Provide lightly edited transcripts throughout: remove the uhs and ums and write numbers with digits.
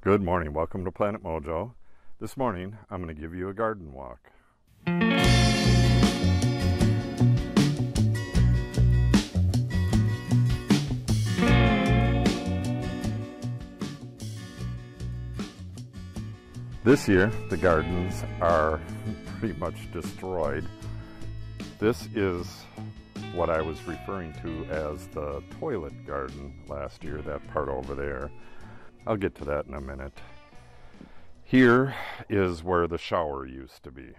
Good morning. Welcome to Planet Mojo. This morning, I'm going to give you a garden walk. This year, the gardens are pretty much destroyed. This is what I was referring to as the toilet garden last year, that part over there. I'll get to that in a minute. Here is where the shower used to be.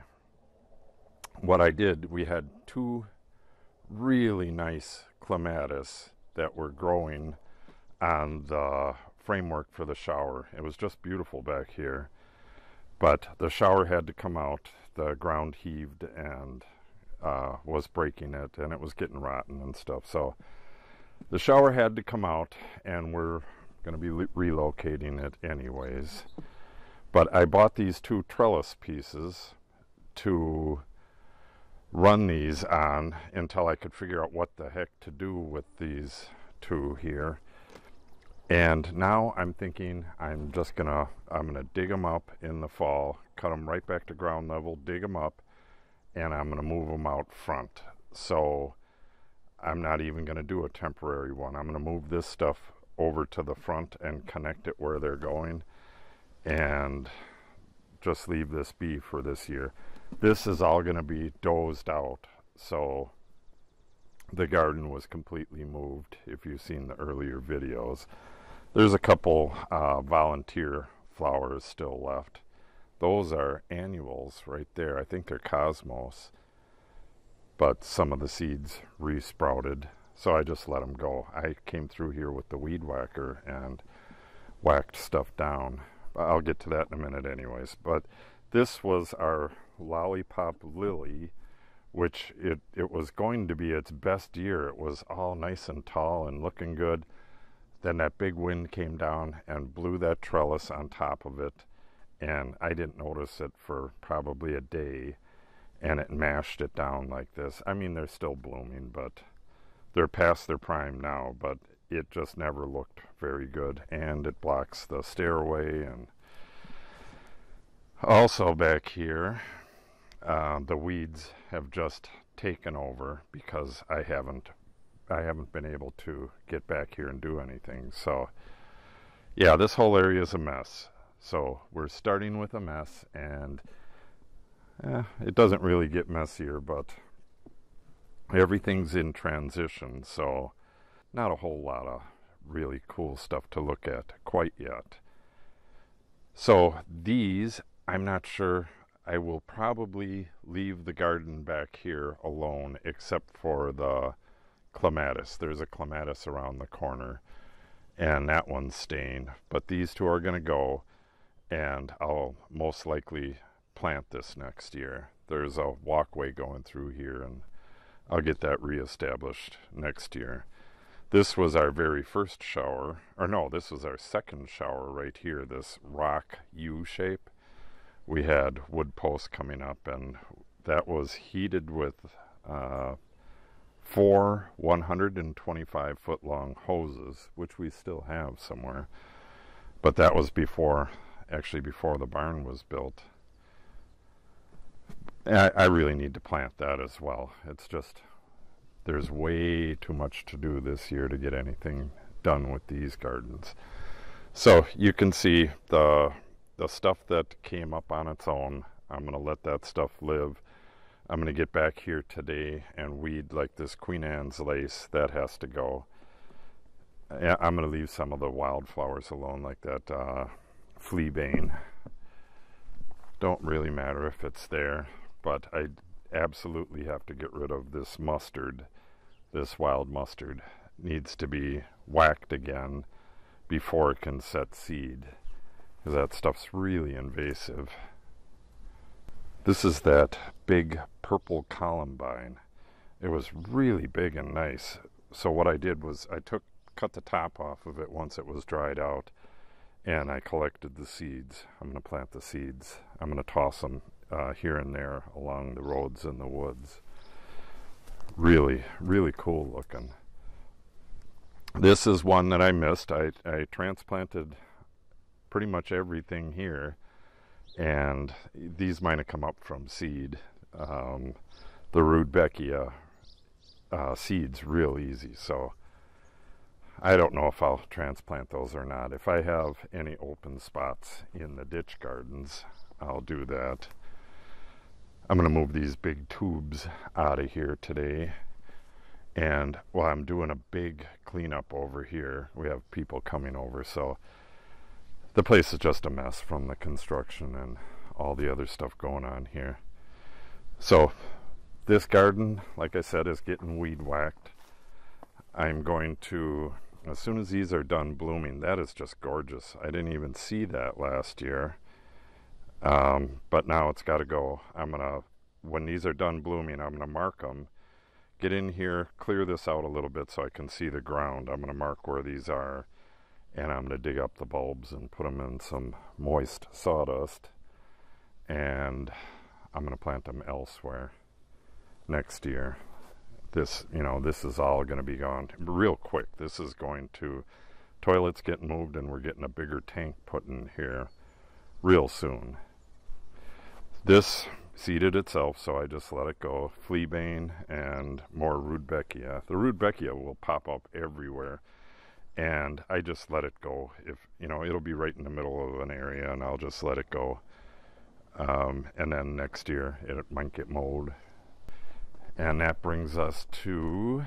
What I did, we had two really nice clematis that were growing on the framework for the shower. It was just beautiful back here. But the shower had to come out. The ground heaved and was breaking it, and it was getting rotten and stuff. So the shower had to come out, and we're going to be relocating it anyways. But I bought these two trellis pieces to run these on until I could figure out what the heck to do with these two here. And now I'm thinking I'm gonna dig them up in the fall, cut them right back to ground level, dig them up, and I'm gonna move them out front. So I'm not even gonna do a temporary one. I'm gonna move this stuff over to the front and connect it where they're going, and just leave this be for this year. This is all gonna be dozed out, so the garden was completely moved. If you've seen the earlier videos, there's a couple volunteer flowers still left. Those are annuals right there. I think they're cosmos, but some of the seeds resprouted, so I just let them go. I came through here with the weed whacker and whacked stuff down. I'll get to that in a minute anyways. But this was our lollipop lily, which it was going to be its best year. It was all nice and tall and looking good. Then that big wind came down and blew that trellis on top of it, and I didn't notice it for probably a day, and it mashed it down like this. I mean, they're still blooming, but they're past their prime now, but it just never looked very good, and it blocks the stairway. And also back here, the weeds have just taken over because I haven't been able to get back here and do anything. So yeah, this whole area is a mess. So we're starting with a mess, and it doesn't really get messier, but everything's in transition, so not a whole lot of really cool stuff to look at quite yet. So these, I'm not sure. I will probably leave the garden back here alone, except for the clematis. There's a clematis around the corner, and that one's staying. But these two are going to go, and I'll most likely plant this next year. There's a walkway going through here, and I'll get that reestablished next year. This was our very first shower, or no, this was our second shower right here, this rock U shape. We had wood posts coming up, and that was heated with 4 125-foot long hoses, which we still have somewhere. But that was before the barn was built. I really need to plant that as well. It's just, there's way too much to do this year to get anything done with these gardens. So you can see the stuff that came up on its own. I'm going to let that stuff live. I'm going to get back here today and weed like this Queen Anne's lace. That has to go. I'm going to leave some of the wildflowers alone, like that fleabane. Don't really matter if it's there, but I absolutely have to get rid of this mustard. This wild mustard needs to be whacked again before it can set seed, because that stuff's really invasive. This is that big purple columbine. It was really big and nice. So what I did was I cut the top off of it once it was dried out, and I collected the seeds. I'm going to plant the seeds. I'm going to toss them here and there along the roads in the woods. Really, really cool looking. This is one that I missed. I transplanted pretty much everything here, and these might have come up from seed. The Rudbeckia seeds real easy, so I don't know if I'll transplant those or not. If I have any open spots in the ditch gardens, I'll do that. I'm going to move these big tubes out of here today, and while I'm doing a big cleanup over here, we have people coming over, so the place is just a mess from the construction and all the other stuff going on here. So this garden, like I said, is getting weed whacked. I'm going to, as soon as these are done blooming, that is just gorgeous. I didn't even see that last year. But now it's got to go. When these are done blooming, I'm going to mark them, get in here, clear this out a little bit so I can see the ground. I'm going to mark where these are, and I'm going to dig up the bulbs and put them in some moist sawdust, and I'm going to plant them elsewhere next year. This is all going to be gone real quick. This is going to, toilets getting moved, and we're getting a bigger tank put in here real soon. This seeded itself, so I just let it go. Fleabane and more Rudbeckia. The Rudbeckia will pop up everywhere, and I just let it go. If it'll be right in the middle of an area, and I'll just let it go. And then next year it might get mowed. And that brings us to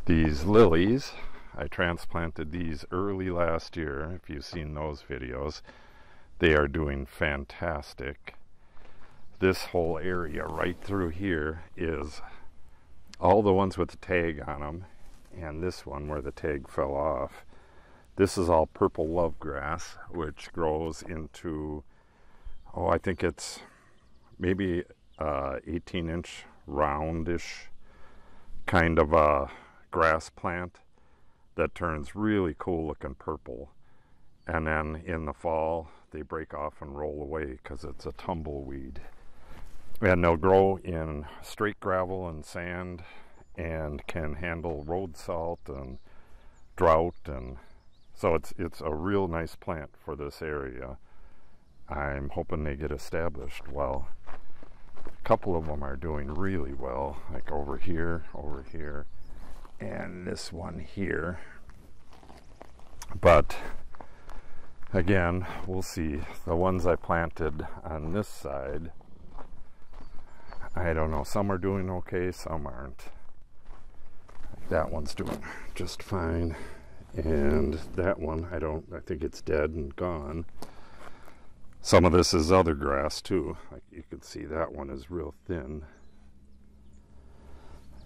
these lilies. I transplanted these early last year. If you've seen those videos, they are doing fantastic. This whole area right through here is all the ones with the tag on them, and this one where the tag fell off. This is all purple love grass, which grows into, I think it's maybe 18-inch roundish kind of a grass plant that turns really cool looking purple, and then in the fall they break off and roll away because it's a tumbleweed, and they'll grow in straight gravel and sand and can handle road salt and drought, and so it's a real nice plant for this area. I'm hoping they get established well. A couple of them are doing really well, like over here, and this one here. But again, we'll see. The ones I planted on this side, I don't know. Some are doing okay, some aren't. That one's doing just fine, and that one, I think it's dead and gone. Some of this is other grass too. Like you can see, that one is real thin.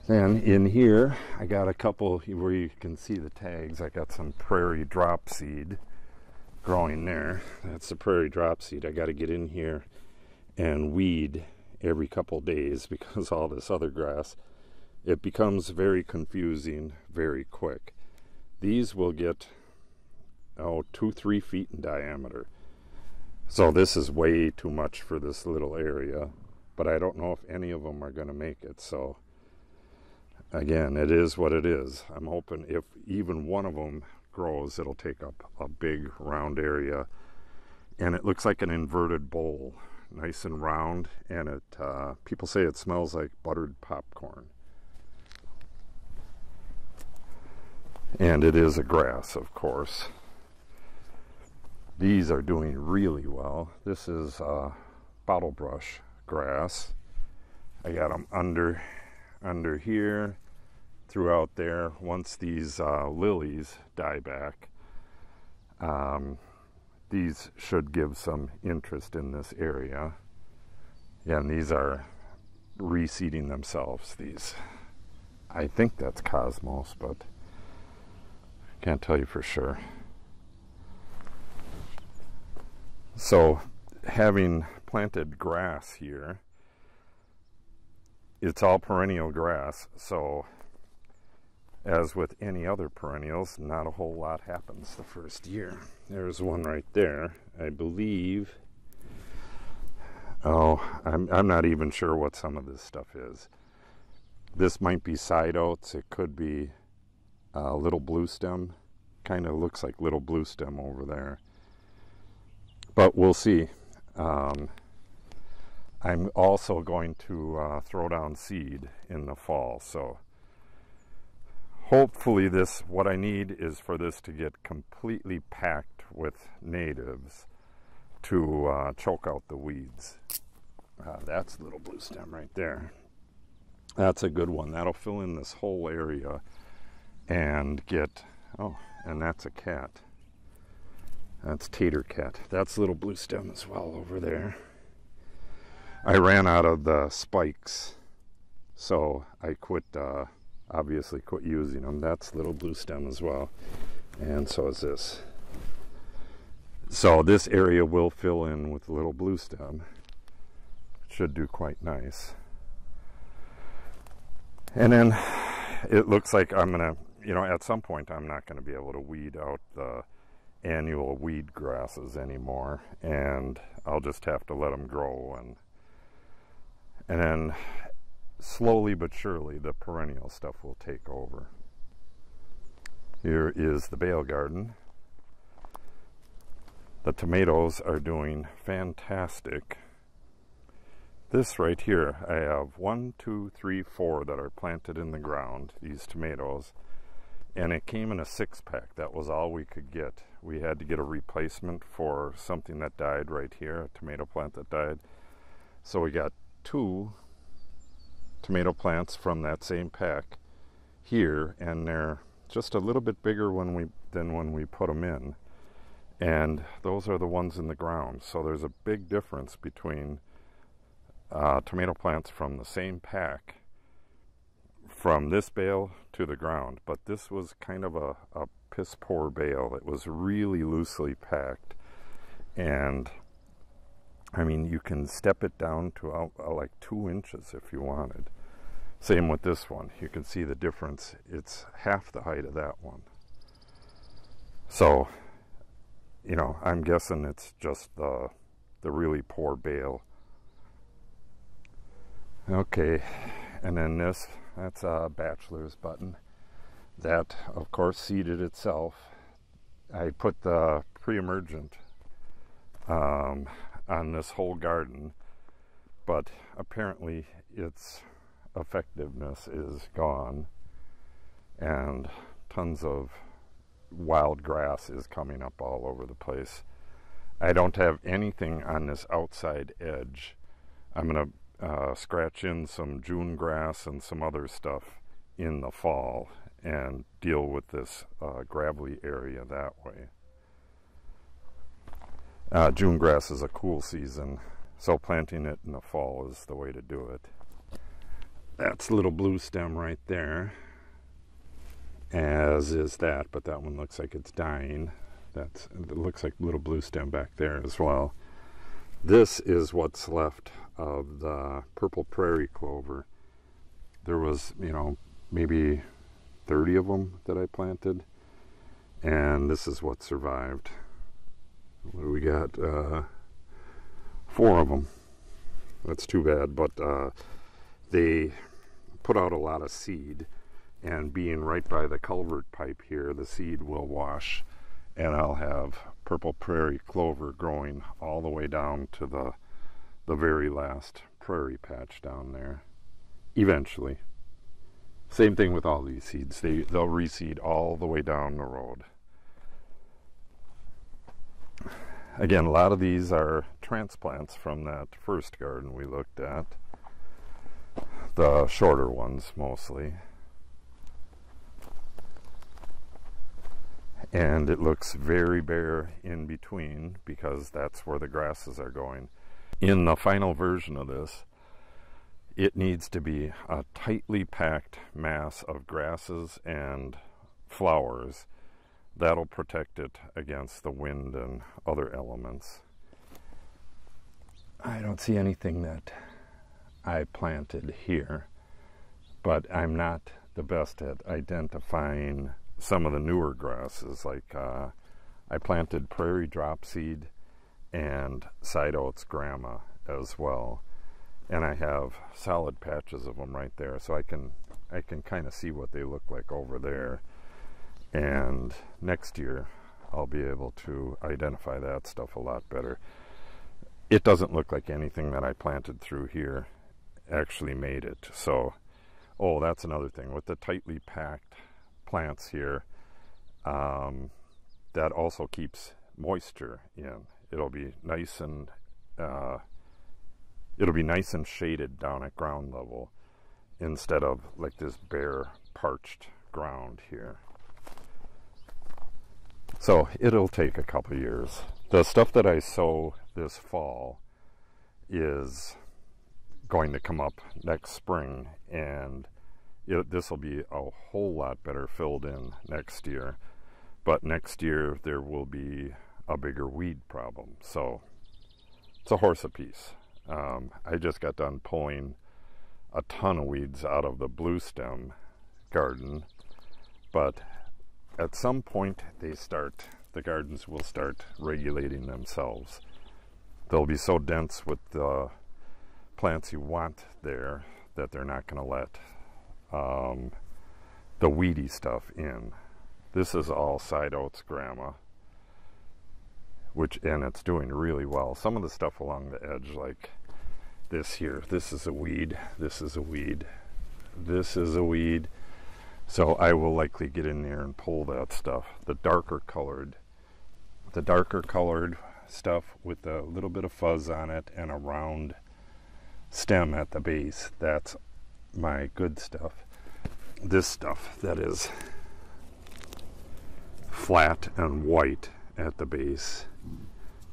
Then in here, I got a couple where you can see the tags. I got some prairie drop seed growing there. That's the prairie drop seed. I got to get in here and weed every couple days because all this other grass, it becomes very confusing very quick. These will get 2-3 feet in diameter. So this is way too much for this little area, but I don't know if any of them are going to make it. So again, it is what it is. I'm hoping if even one of them grows, it'll take up a big round area, and it looks like an inverted bowl, nice and round, and it people say it smells like buttered popcorn. And it is a grass, of course. These are doing really well. This is bottle brush grass. I got them under here, throughout there. Once these lilies die back, these should give some interest in this area. Yeah, and these are reseeding themselves. These, I think that's Cosmos, but can't tell you for sure. So having planted grass here, it's all perennial grass, so as with any other perennials, not a whole lot happens the first year. There's one right there, I believe. I'm not even sure what some of this stuff is. This might be side oats, it could be a little blue stem. kind of looks like little blue stem over there. But we'll see. I'm also going to throw down seed in the fall, so hopefully what I need is for this to get completely packed with natives to choke out the weeds. That's a little blue stem right there. That's a good one. That'll fill in this whole area and get, oh, and that's a cat. That's tater cat. That's a little blue stem as well over there. I ran out of the spikes, so I obviously quit using them. That's little blue stem as well, and so is this. So this area will fill in with little blue stem. Should do quite nice. And then it looks like I'm gonna, at some point I'm not gonna be able to weed out the annual weed grasses anymore, and I'll just have to let them grow, and then slowly but surely the perennial stuff will take over. Here is the bale garden. The tomatoes are doing fantastic. This right here, I have 1, 2, 3, 4 that are planted in the ground, these tomatoes, and it came in a 6-pack. That was all we could get. We had to get a replacement for something that died right here, a tomato plant that died. So we got 2 tomato plants from that same pack here, and they're just a little bit bigger than when we put them in. And those are the ones in the ground. So there's a big difference between tomato plants from the same pack from this bale to the ground. But this was kind of a piss poor bale. It was really loosely packed, and I mean, you can step it down to like 2 inches if you wanted. Same with this one. You can see the difference. It's half the height of that one. So, I'm guessing it's just the really poor bale. Okay, and then that's a bachelor's button. That, of course, seeded itself. I put the pre-emergent on this whole garden, but apparently its effectiveness is gone, and tons of wild grass is coming up all over the place. I don't have anything on this outside edge. I'm going to scratch in some June grass and some other stuff in the fall and deal with this gravelly area that way. June grass is a cool season, so planting it in the fall is the way to do it. That's a little blue stem right there, as is that, but that one looks like it's dying. It looks like little blue stem back there as well. This is what's left of the purple prairie clover. There was, maybe 30 of them that I planted, and this is what survived. What do we got? 4 of them. That's too bad, but they put out a lot of seed, and being right by the culvert pipe here, the seed will wash, and I'll have purple prairie clover growing all the way down to the very last prairie patch down there eventually. Same thing with all these seeds. They'll reseed all the way down the road. Again, a lot of these are transplants from that first garden we looked at. The shorter ones mostly. And it looks very bare in between because that's where the grasses are going. In the final version of this, it needs to be a tightly packed mass of grasses and flowers that'll protect it against the wind and other elements. I don't see anything that I planted here, but I'm not the best at identifying some of the newer grasses. Like I planted prairie dropseed and side oats grama as well, and I have solid patches of them right there, so I can kind of see what they look like over there. And next year I'll be able to identify that stuff a lot better. It doesn't look like anything that I planted through here actually made it. So, oh, that's another thing. With the tightly packed plants here, that also keeps moisture in. It'll be nice and shaded down at ground level instead of like this bare, parched ground here. So it'll take a couple years. The stuff that I sow this fall is going to come up next spring, and this will be a whole lot better filled in next year. But next year there will be a bigger weed problem. So it's a horse apiece. I just got done pulling a ton of weeds out of the blue stem garden, but at some point the gardens will start regulating themselves. They'll be so dense with the plants you want there that they're not going to let the weedy stuff in. This is all side oats grama, and it's doing really well. Some of the stuff along the edge, like this here, this is a weed, this is a weed, this is a weed. So I will likely get in there and pull that stuff. The darker colored stuff with a little bit of fuzz on it and a round stem at the base, that's my good stuff. This stuff that is flat and white at the base,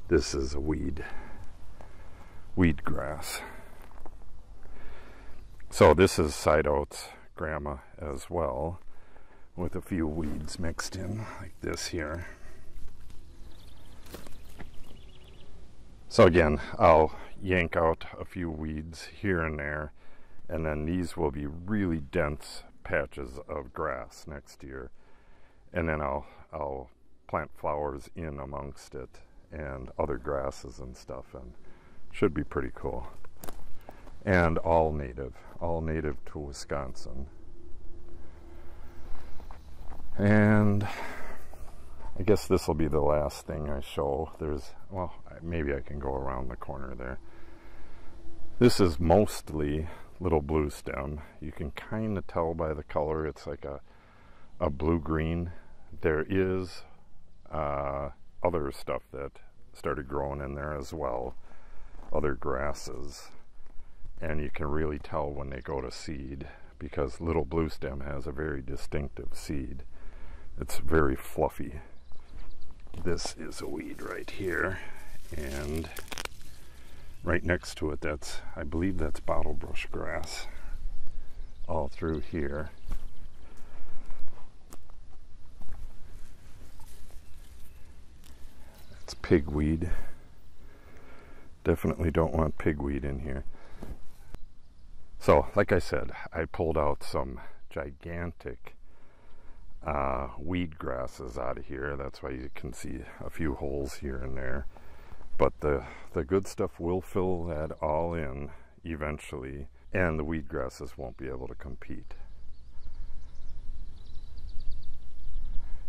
this is a weed grass. So this is side oats grama as well, with a few weeds mixed in like this here. So again, I'll yank out a few weeds here and there, and then these will be really dense patches of grass next year, and then I'll plant flowers in amongst it and other grasses and stuff, and should be pretty cool. And all native to Wisconsin. And I guess this will be the last thing I show. Well, maybe I can go around the corner there. This is mostly little blue stem. You can kind of tell by the color, it's like a blue-green. There is other stuff that started growing in there as well, other grasses. And you can really tell when they go to seed, because little blue stem has a very distinctive seed. It's very fluffy. This is a weed right here, and right next to it, I believe that's bottlebrush grass all through here. It's pigweed. Definitely don't want pigweed in here. So, like I said, I pulled out some gigantic weed grasses out of here. That's why you can see a few holes here and there. But the good stuff will fill that all in eventually, and the weed grasses won't be able to compete.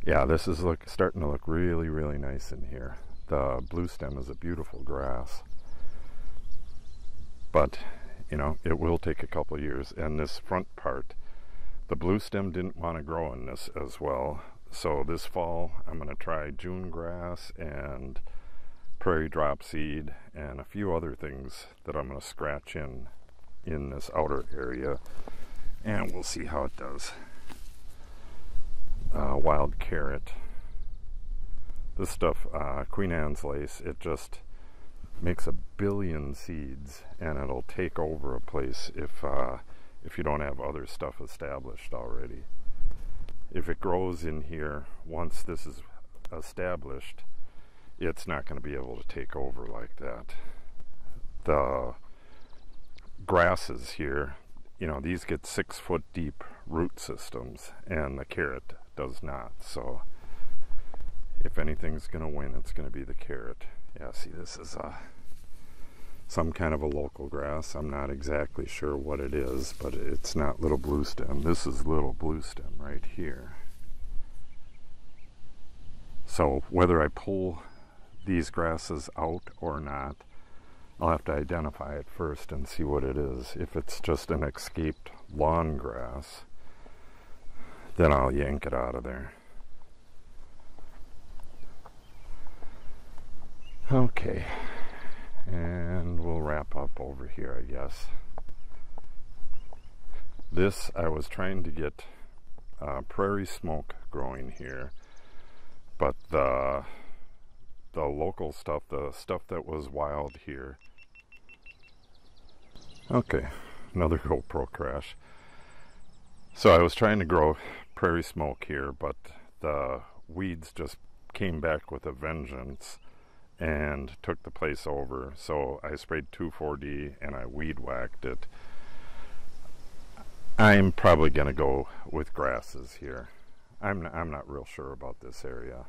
Yeah, this is starting to look really, really nice in here. The blue stem is a beautiful grass. But you know, it will take a couple of years. And this front part, the blue stem didn't want to grow in this as well. So this fall, I'm going to try June grass and prairie drop seed and a few other things that I'm going to scratch in this outer area. And we'll see how it does. Wild carrot. This stuff, Queen Anne's lace, it just makes a billion seeds, and it'll take over a place if you don't have other stuff established already. If it grows in here, once this is established, it's not going to be able to take over like that. The grasses here, you know, these get 6-foot deep root systems, and the carrot does not. So if anything's going to win, it's going to be the carrot. Yeah, see, this is some kind of a local grass. I'm not exactly sure what it is, but it's not little blue stem. This is little blue stem right here. So whether I pull these grasses out or not, I'll have to identify it first and see what it is. If it's just an escaped lawn grass, then I'll yank it out of there. Okay, and we'll wrap up over here, I guess. This, I was trying to get prairie smoke growing here, but the local stuff, the stuff that was wild here. Okay, another GoPro crash. So I was trying to grow prairie smoke here, but the weeds just came back with a vengeance and took the place over. So I sprayed 2,4-D and I weed whacked it. I'm probably gonna go with grasses here. I'm not real sure about this area.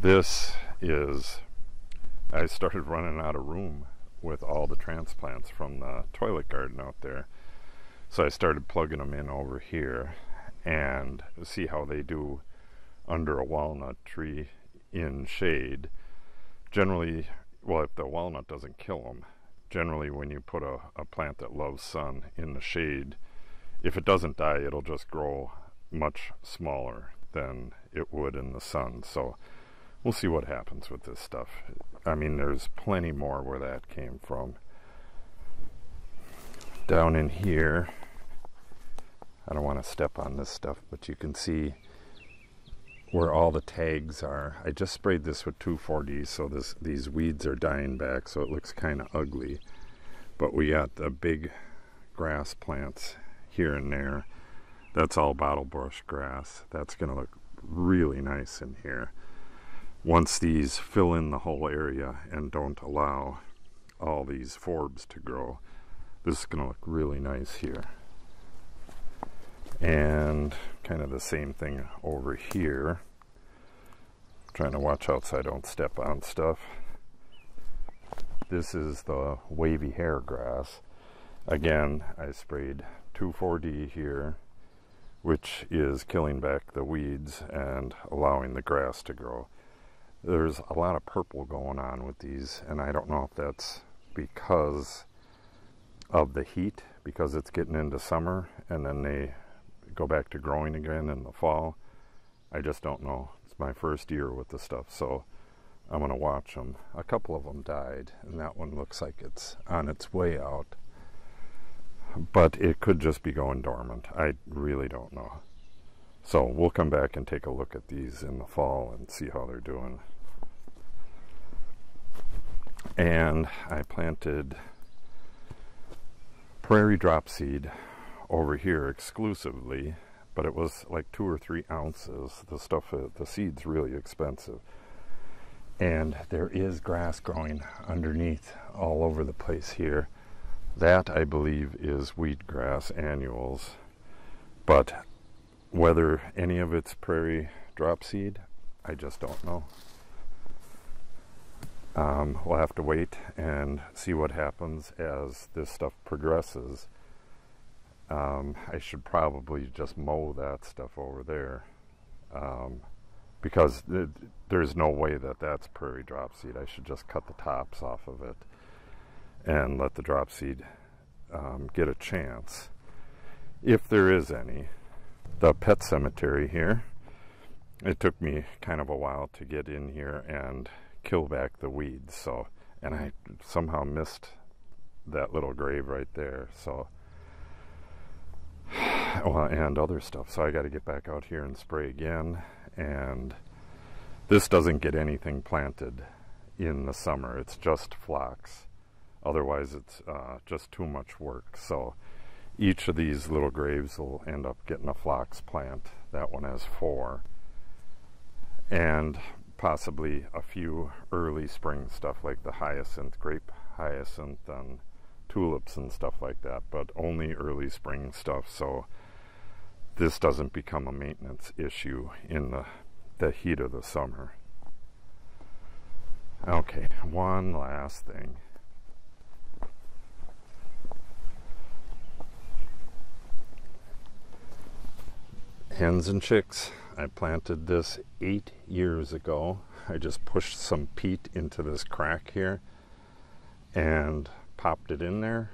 This is, I started running out of room with all the transplants from the toilet garden out there. So I started plugging them in over here and see how they do under a walnut tree in shade. Generally, well, if the walnut doesn't kill them, generally when you put a plant that loves sun in the shade, if it doesn't die, it'll just grow much smaller than it would in the sun. So we'll see what happens with this stuff. I mean, there's plenty more where that came from. Down in here, I don't want to step on this stuff, but you can see where all the tags are. I just sprayed this with 2,4-D, so these weeds are dying back, so it looks kind of ugly. But we got the big grass plants here and there. That's all bottle brush grass. That's going to look really nice in here. Once these fill in the whole area and don't allow all these forbs to grow, this is going to look really nice here. And kind of the same thing over here. Trying to watch out so I don't step on stuff. This is the wavy hair grass. Again, I sprayed 2,4-D here, which is killing back the weeds and allowing the grass to grow. There's a lot of purple going on with these, and I don't know if that's because of the heat, because it's getting into summer and then they go back to growing again in the fall. I just don't know. It's my first year with the stuff, so I'm going to watch them. A couple of them died, and that one looks like it's on its way out. But it could just be going dormant. I really don't know. So we'll come back and take a look at these in the fall and see how they're doing. And I planted prairie drop seed over here exclusively, but it was like 2 or 3 ounces. The stuff, the seed's really expensive. And there is grass growing underneath all over the place here. That, I believe, is wheatgrass annuals. But whether any of it's prairie drop seed, I just don't know. We'll have to wait and see what happens as this stuff progresses. I should probably just mow that stuff over there, because there's no way that that's prairie drop seed. I should just cut the tops off of it and let the drop seed get a chance, if there is any. The pet cemetery here, it took me kind of a while to get in here and kill back the weeds, so, and I somehow missed that little grave right there, so, well, and other stuff, so I got to get back out here and spray again. And this doesn't get anything planted in the summer, it's just phlox. Otherwise it's just too much work. So each of these little graves will end up getting a phlox plant. That one has 4. And possibly a few early spring stuff like the hyacinth, grape hyacinth, and tulips and stuff like that, but only early spring stuff, so this doesn't become a maintenance issue in the heat of the summer. Okay, one last thing. hens and chicks. I planted this 8 years ago. I just pushed some peat into this crack here and popped it in there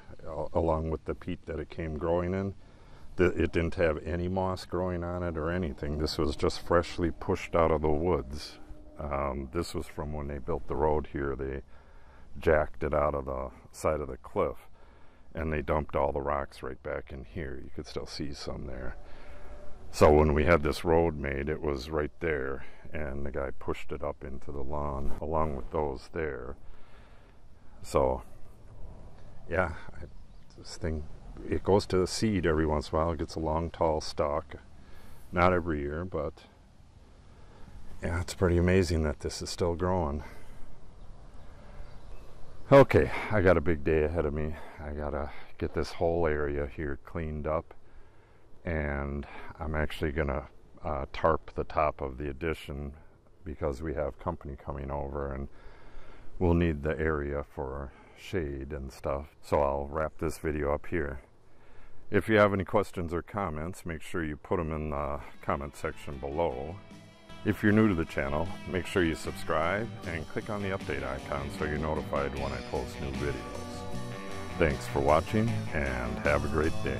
along with the peat that it came growing in. It didn't have any moss growing on it or anything. This was just freshly pushed out of the woods. This was from when they built the road here. They jacked it out of the side of the cliff and they dumped all the rocks right back in here. You could still see some there. So when we had this road made, it was right there, and the guy pushed it up into the lawn along with those there. So yeah, this thing, it goes to the seed every once in a while. It gets a long tall stalk. Not every year, but yeah, it's pretty amazing that this is still growing. Okay, I got a big day ahead of me. I gotta get this whole area here cleaned up, and I'm actually gonna tarp the top of the addition because we have company coming over and we'll need the area for shade and stuff. So I'll wrap this video up here. If you have any questions or comments, make sure you put them in the comment section below. If you're new to the channel, make sure you subscribe and click on the update icon so you're notified when I post new videos. Thanks for watching and have a great day.